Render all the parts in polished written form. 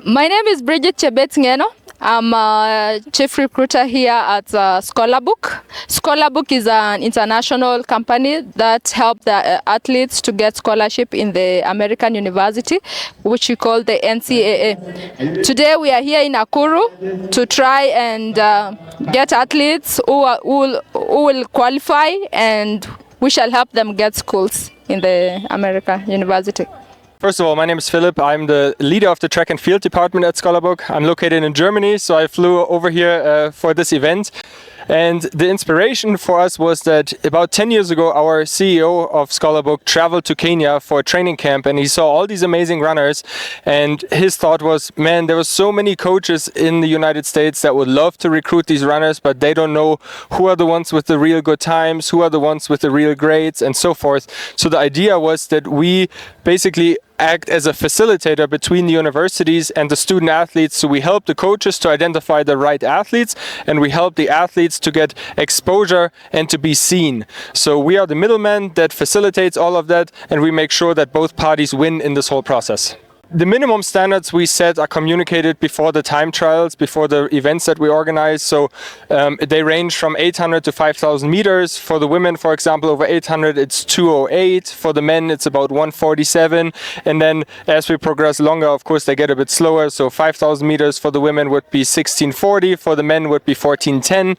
My name is Bridget Chebet Ngeno. I'm a chief recruiter here at Scholarbook. Scholarbook is an international company that helps the athletes to get scholarship in the American university, which we call the NCAA. Today we are here in Nakuru to try and get athletes who will qualify, and we shall help them get schools in the American university. First of all, my name is Philip. I'm the leader of the track and field department at Scholarbook. I'm located in Germany, so I flew over here for this event. And the inspiration for us was that about 10 years ago, our CEO of Scholarbook traveled to Kenya for a training camp, and he saw all these amazing runners. And his thought was, man, there were so many coaches in the United States that would love to recruit these runners, but they don't know who are the ones with the real good times, who are the ones with the real grades, and so forth. So the idea was that we basically act as a facilitator between the universities and the student athletes. So we help the coaches to identify the right athletes, and we help the athletes to get exposure and to be seen. So we are the middleman that facilitates all of that, and we make sure that both parties win in this whole process. The minimum standards we set are communicated before the time trials, before the events that we organize. So they range from 800 to 5,000 meters. For the women, for example, over 800, it's 208. For the men, it's about 147. And then as we progress longer, of course, they get a bit slower. So 5,000 meters for the women would be 1640. For the men would be 1410.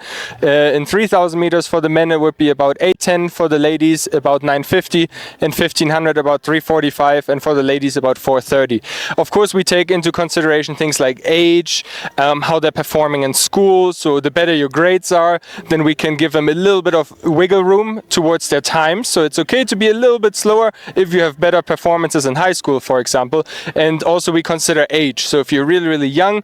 In 3,000 meters for the men, it would be about 810. For the ladies, about 950. In 1500, about 345. And for the ladies, about 430. Of course, we take into consideration things like age, how they're performing in school. So the better your grades are, then we can give them a little bit of wiggle room towards their time. So it's okay to be a little bit slower if you have better performances in high school, for example. And also we consider age. So if you're really, really young,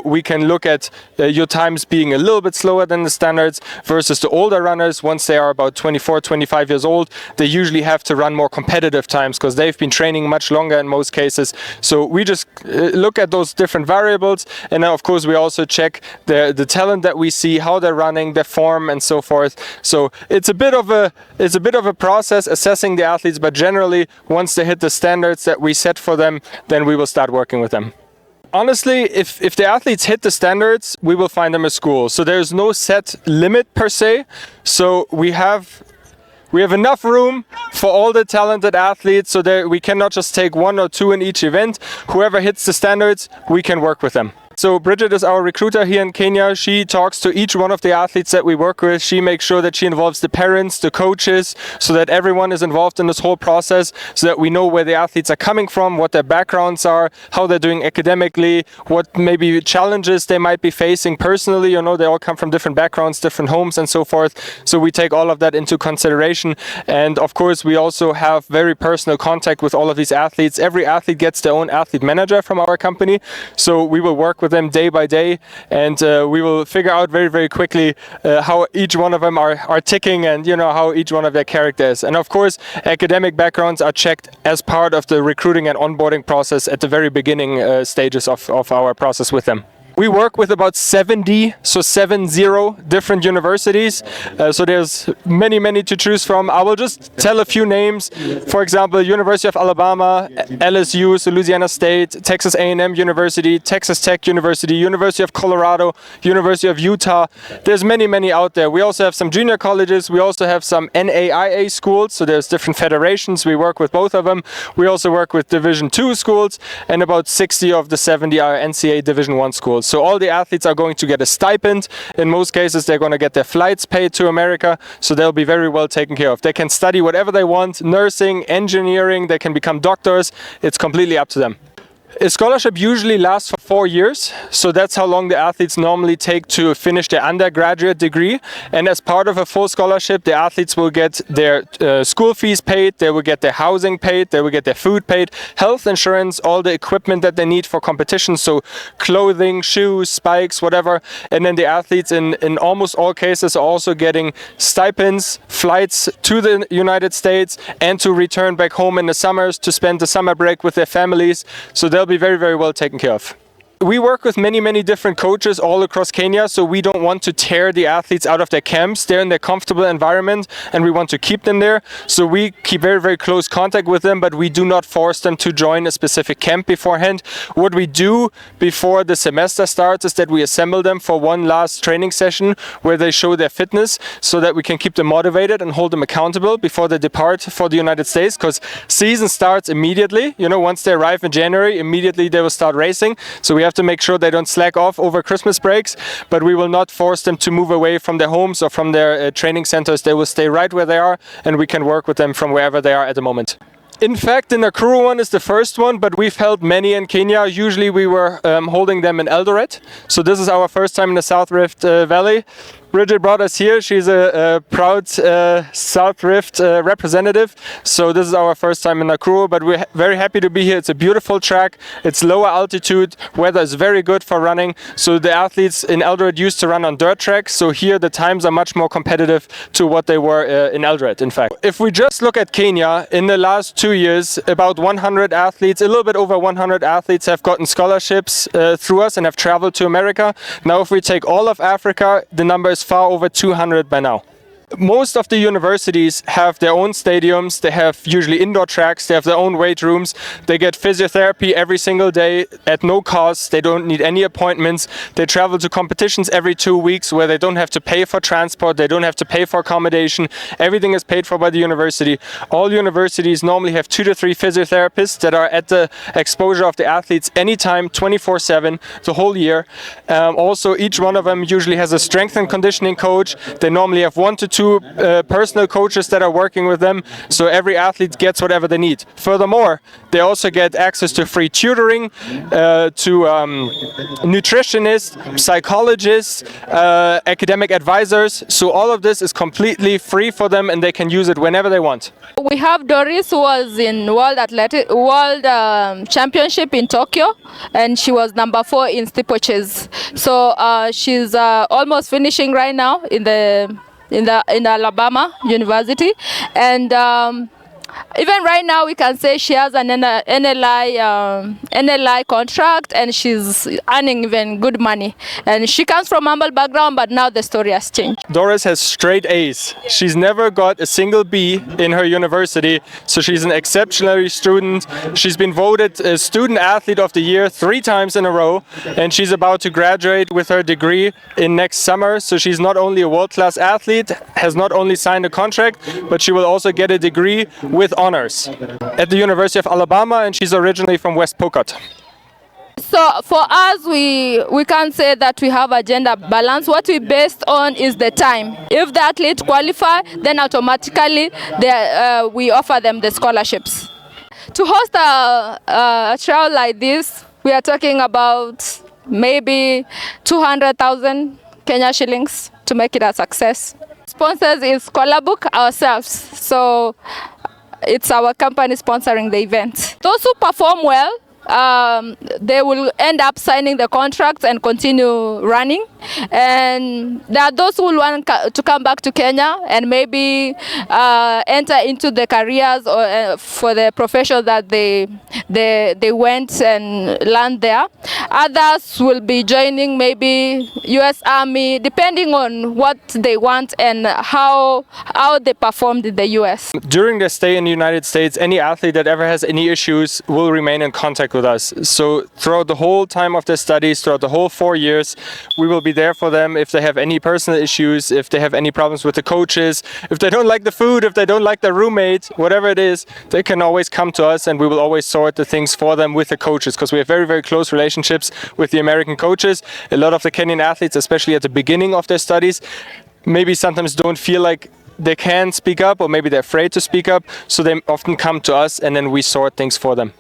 we can look at your times being a little bit slower than the standards versus the older runners. Once they are about 24, 25 years old, they usually have to run more competitive times because they've been training much longer in most cases. So we just look at those different variables, and then of course we also check the talent that we see, how they're running, their form, and so forth. So it's a bit of a process assessing the athletes, but generally once they hit the standards that we set for them, then we will start working with them. Honestly, if the athletes hit the standards, we will find them a school. So there's no set limit per se. So we have enough room for all the talented athletes, so that we cannot just take one or two in each event. Whoever hits the standards, we can work with them. So Bridget is our recruiter here in Kenya. She talks to each one of the athletes that we work with. She makes sure that she involves the parents, the coaches, so that everyone is involved in this whole process, so that we know where the athletes are coming from, what their backgrounds are, how they're doing academically, what maybe challenges they might be facing personally. They all come from different backgrounds, different homes, and so forth. So we take all of that into consideration. And of course, we also have very personal contact with all of these athletes. Every athlete gets their own athlete manager from our company. So we will work with them day by day, and we will figure out very, very quickly how each one of them are ticking, and how each one of their characters. And of course, academic backgrounds are checked as part of the recruiting and onboarding process at the very beginning stages of our process with them. We work with about 70 different universities. So there's many to choose from. I will just tell a few names. For example, University of Alabama, LSU, so Louisiana State, Texas A&M University, Texas Tech University, University of Colorado, University of Utah. There's many out there. We also have some junior colleges. We also have some NAIA schools. So there's different federations. We work with both of them. We also work with Division II schools, and about 60 of the 70 are NCAA Division I schools. So all the athletes are going to get a stipend. In most cases, they're going to get their flights paid to America, so they'll be very well taken care of. They can study whatever they want, nursing, engineering, they can become doctors. It's completely up to them. A scholarship usually lasts for 4 years, so that's how long the athletes normally take to finish their undergraduate degree. And as part of a full scholarship, the athletes will get their school fees paid, they will get their housing paid, they will get their food paid, health insurance, all the equipment that they need for competitions, so clothing, shoes, spikes, whatever. And then the athletes in almost all cases are also getting stipends, flights to the United States, and to return back home in the summers to spend the summer break with their families. So they'll be very, very well taken care of. we work with many different coaches all across Kenya, so we don't want to tear the athletes out of their camps. They're in their comfortable environment and we want to keep them there. So we keep very close contact with them, but we do not force them to join a specific camp beforehand. What we do before the semester starts is that we assemble them for one last training session where they show their fitness so that we can keep them motivated and hold them accountable before they depart for the United States, because season starts immediately. You know, once they arrive in January, immediately they will start racing. So we have to make sure they don't slack off over Christmas breaks, but we will not force them to move away from their homes or from their training centers. They will stay right where they are and we can work with them from wherever they are at the moment. In fact, the Nakuru one is the first one, but we've held many in Kenya. Usually we were holding them in Eldoret. So this is our first time in the South Rift Valley. Bridget brought us here. She's a proud South Rift representative. So this is our first time in Nakuru, but we're very happy to be here. It's a beautiful track. It's lower altitude. Weather is very good for running. So the athletes in Eldoret used to run on dirt tracks. So here the times are much more competitive to what they were in Eldoret, in fact. If we just look at Kenya, in the last 2 years, about 100 athletes, a little bit over 100 athletes have gotten scholarships through us and have traveled to America. Now, if we take all of Africa, the number is far over 200 by now. Most of the universities have their own stadiums. They have usually indoor tracks. They have their own weight rooms. They get physiotherapy every single day at no cost. They don't need any appointments. They travel to competitions every 2 weeks where they don't have to pay for transport. They don't have to pay for accommodation. Everything is paid for by the university. All universities normally have 2 to 3 physiotherapists that are at the exposure of the athletes anytime, 24/7, the whole year. Also, each one of them usually has a strength and conditioning coach. They normally have 1 to 2 personal coaches that are working with them, so every athlete gets whatever they need. Furthermore, they also get access to free tutoring, to nutritionists, psychologists, academic advisors. So all of this is completely free for them and they can use it whenever they want. We have Doris, who was in World Championship in Tokyo, and she was number 4 in steeplechase. So she's almost finishing right now in Alabama University, and even right now we can say she has an NLI contract and she's earning even good money. And she comes from humble background, but now the story has changed. Doris has straight A's. She's never got a single B in her university, so she's an exceptional student. She's been voted a Student Athlete of the Year 3 times in a row, and she's about to graduate with her degree in next summer. So she's not only a world-class athlete, has not only signed a contract, but she will also get a degree with honors at the University of Alabama, and she's originally from West Pokot. So for us, we can't say that we have a gender balance. What we based on is the time. If the athletes qualify, then automatically we offer them the scholarships. To host a trial like this, we are talking about maybe 200,000 Kenya shillings to make it a success. Sponsors is Scholarbook ourselves. So it's our company sponsoring the event. Those who perform well, they will end up signing the contracts and continue running. And there are those who want to come back to Kenya and maybe enter into the careers or for the profession that they went and learned there. Others will be joining maybe US Army, depending on what they want and how they performed in the US. During their stay in the United States, any athlete that ever has any issues will remain in contact with us. So throughout the whole time of their studies, throughout the whole 4 years, we will be there for them if they have any personal issues, if they have any problems with the coaches, if they don't like the food, if they don't like their roommate, whatever it is, they can always come to us and we will always sort the things for them with the coaches, because we have very close relationships with the American coaches. A lot of the Kenyan athletes, especially at the beginning of their studies, maybe sometimes don't feel like they can speak up, or maybe they're afraid to speak up, so they often come to us and then we sort things for them.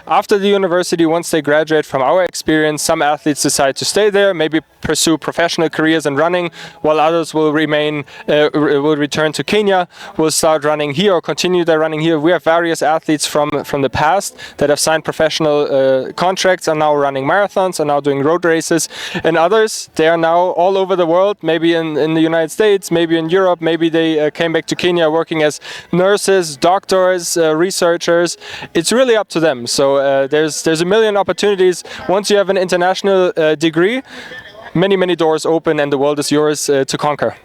After the university, once they graduate, from our experience, some athletes decide to stay there, maybe pursue professional careers in running, while others will return to Kenya, will start running here or continue their running here. We have various athletes from the past that have signed professional contracts, are now running marathons, are now doing road races, and others, they are now all over the world, maybe in the United States, maybe in Europe, maybe they came back to Kenya working as nurses, doctors, researchers. It's really up to them. So So there's a million opportunities. Once you have an international degree, many doors open and the world is yours to conquer.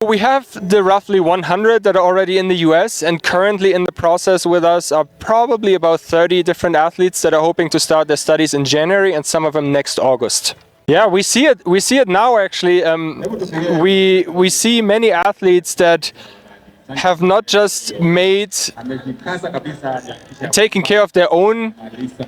We have the roughly 100 that are already in the US, and currently in the process with us are probably about 30 different athletes that are hoping to start their studies in January, and some of them next August. Yeah, we see it. We see it now. Actually, we see many athletes that have not just taken care of their own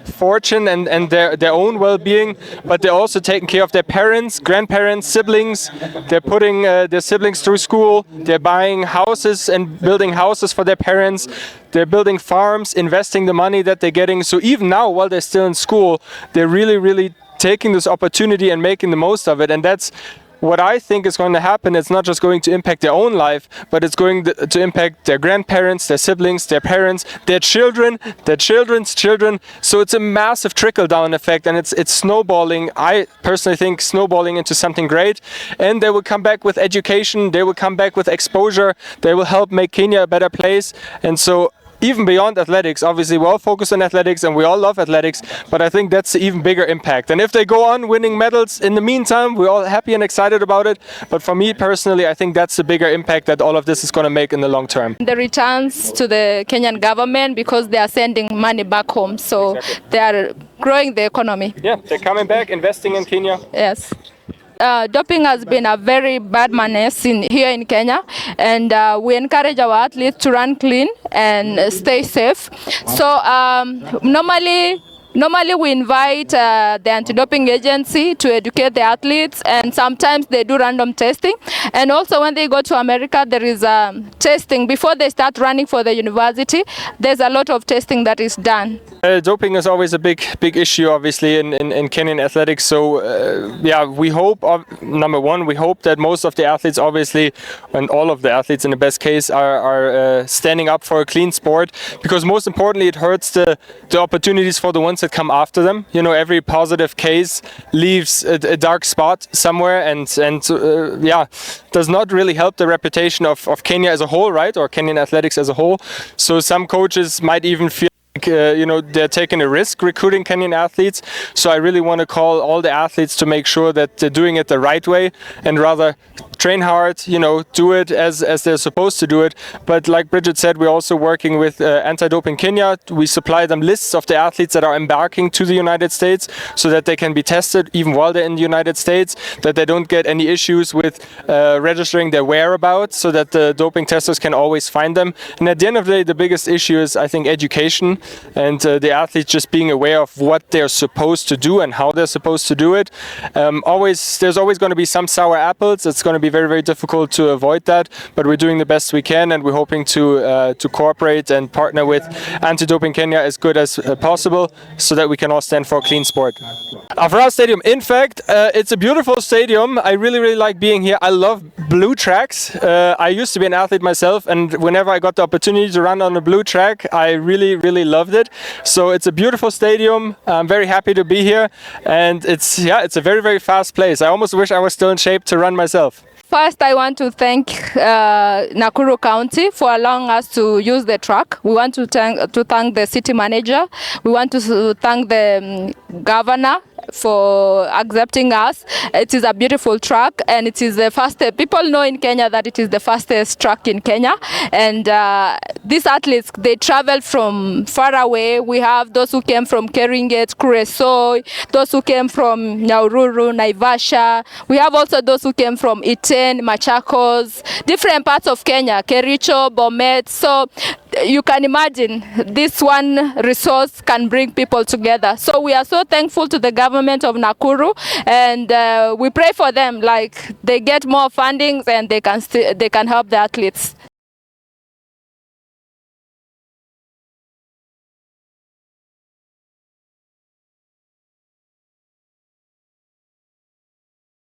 fortune and their own well-being, but they're also taking care of their parents, grandparents, siblings. They're putting their siblings through school. They're buying houses and building houses for their parents. They're building farms, investing the money that they're getting. So even now, while they're still in school, they're really taking this opportunity and making the most of it. And that's what I think is going to happen. It's not just going to impact their own life, but it's going to impact their grandparents, their siblings, their parents, their children, their children's children. So it's a massive trickle-down effect, and it's snowballing. I personally think snowballing into something great. And they will come back with education. They will come back with exposure. They will help make Kenya a better place. And so even beyond athletics, obviously we all focus on athletics and we all love athletics, but I think that's the even bigger impact. And if they go on winning medals in the meantime, we're all happy and excited about it. But for me personally, I think that's the bigger impact that all of this is going to make in the long term. The returns to the Kenyan government, because they are sending money back home, so they are growing the economy. Yeah, they're coming back, investing in Kenya. Yes. Doping has been a very bad menace here in Kenya, and we encourage our athletes to run clean and stay safe. So normally we invite the anti-doping agency to educate the athletes, and sometimes they do random testing. And also when they go to America, there is testing before they start running for the university. There's a lot of testing that is done. Doping is always a big issue, obviously, in Kenyan athletics. So yeah, we hope, number one, we hope that most of the athletes, obviously, and all of the athletes in the best case, are standing up for a clean sport, because most importantly, it hurts the opportunities for the ones that come after them. You know, every positive case leaves a dark spot somewhere, and yeah, does not really help the reputation of Kenya as a whole, right, or Kenyan athletics as a whole. So some coaches might even feel you know, they're taking a risk recruiting Kenyan athletes. So I really want to call all the athletes to make sure that they're doing it the right way, and rather train hard, you know, do it as they're supposed to do it. But like Bridget said, we're also working with Anti-Doping Kenya. We supply them lists of the athletes that are embarking to the United States, so that they can be tested even while they're in the United States, that they don't get any issues with registering their whereabouts, so that the doping testers can always find them. And at the end of the day, the biggest issue is, I think, education, and the athletes just being aware of what they're supposed to do and how they're supposed to do it. There's always going to be some sour apples. It's going to be very difficult to avoid that, but we're doing the best we can, and we're hoping to cooperate and partner with Anti-Doping Kenya as good as possible, so that we can all stand for a clean sport. Afraha Stadium, in fact, it's a beautiful stadium. I really like being here. I love blue tracks. I used to be an athlete myself, and whenever I got the opportunity to run on a blue track, I really loved it. So it's a beautiful stadium. I'm very happy to be here, and it's a very fast place. I almost wish I was still in shape to run myself. First, I want to thank Nakuru County for allowing us to use the track. We want to thank the city manager. We want to thank the governor for accepting us. It is a beautiful track, and it is the fastest. People know in Kenya that it is the fastest track in Kenya, and these athletes, they travel from far away. We have those who came from Keringet, Kuresoi, those who came from Nyahururu, Naivasha. We have also those who came from Iten, Machakos, different parts of Kenya, Kericho, Bomet. So you can imagine this one resource can bring people together. So we are so thankful to the government of Nakuru, and we pray for them, like they get more fundings and they can help the athletes.